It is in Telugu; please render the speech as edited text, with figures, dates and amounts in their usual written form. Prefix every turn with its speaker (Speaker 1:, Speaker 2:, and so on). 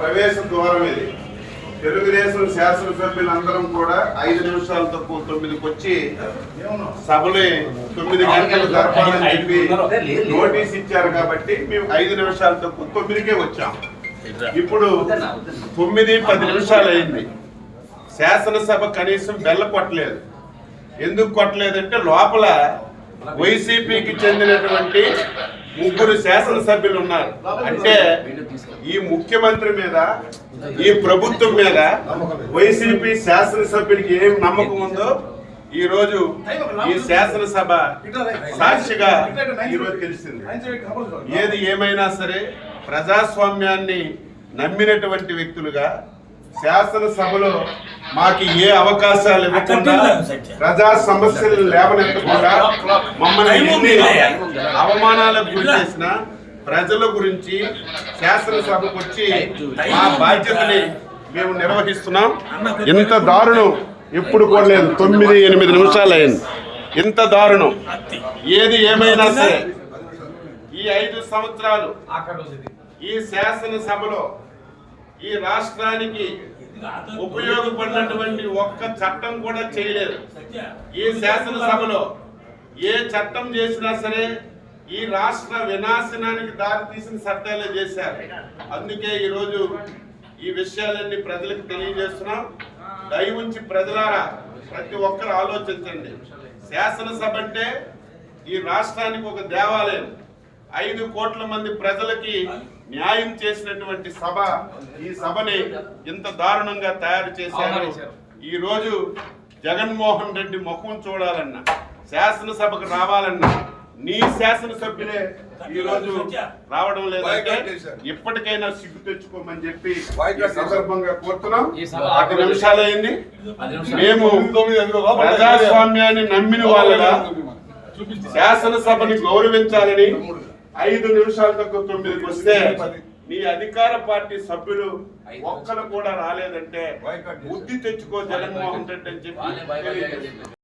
Speaker 1: ప్రవేశ ద్వారం ఇది. తెలుగుదేశం శాసనసభ్యులందరం కూడా 5 నిమిషాలు తక్కువ 9కి వచ్చి సభని 9 గంటలు జరపాలని చెప్పి నోటీస్ ఇచ్చారు కాబట్టి మేము 5 నిమిషాలు తక్కువ 9కే వచ్చాం. ఇప్పుడు 9:10 నిమిషాలు అయింది. శాసనసభ కనీసం బెల్ల కొట్టలేదు. ఎందుకు కొట్టలేదంటే లోపల వైసీపీకి చెందినటువంటి 3 శాసనసభ్యులు ఉన్నారు. అంటే ఈ ముఖ్యమంత్రి మీద, ఈ ప్రభుత్వం మీద వైసీపీ శాసనసభ్యులకి ఏం నమ్మకం ఉందో ఈ రోజు ఈ శాసనసభ సాక్షిగా ఈరోజు తెలిసింది. ఏది ఏమైనా సరే ప్రజాస్వామ్యాన్ని నమ్మినటువంటి వ్యక్తులుగా శాసనసభలో మాకు ఏ అవకాశాలు ఇవ్వకుండా, ప్రజా సమస్యలు లేవనెత్తకుండా, మమ్మల్ని ఎన్ని అవమానాలకు గురి చేసిన ప్రజల గురించి శాసనసభకు వచ్చి మా బాధ్యతని మేము నిర్వహిస్తున్నాం. ఇంత దారుణం ఎప్పుడు కూడా లేదు. 9-8 నిమిషాలు అయింది. ఇంత దారుణం ఏది ఏమైనా సరే ఈ 5 సంవత్సరాలు ఈ శాసనసభలో ఈ రాష్ట్రానికి ఉపయోగపడినటువంటి ఒక్క చట్టం కూడా చేయలేదు. ఈ శాసనసభలో ఏ చట్టం చేసినా సరే ఈ రాష్ట్ర వినాశనానికి దారి తీసిన చట్టాలే చేశారు. అందుకే ఈరోజు ఈ విషయాలన్నీ ప్రజలకు తెలియజేస్తున్నాం. దయ ఉంచి ప్రజలారా ప్రతి ఒక్కరు ఆలోచించండి. శాసనసభ అంటే ఈ రాష్ట్రానికి ఒక దేవాలయం. 5 కోట్ల మంది ప్రజలకి న్యాయం చేసినటువంటి సభ ఈ సభని ఇంత దారుణంగా తయారు చేశారు. ఈ రోజు జగన్మోహన్ రెడ్డి ముఖం చూడాలన్నా, శాసనసభకు రావాలన్నా నీ శాసనసభ్యులే ఈ రోజు రావడం లేదంటే ఇప్పటికైనా సిగ్గు తెచ్చుకోమని చెప్పి సందర్భంగా కోరుతున్నాం. 10 నిమిషాలు అయింది. మేము ప్రజాస్వామ్యాన్ని నమ్మిన వాళ్ళగా శాసనసభని గౌరవించాలని 5 నిమిషాల తక్కువ 9కి వస్తే నీ అధికార పార్టీ సభ్యులు ఒక్కరు కూడా రాలేదంటే బుద్ధి తెచ్చుకో జగన్మోహన్ రెడ్డి అని చెప్పి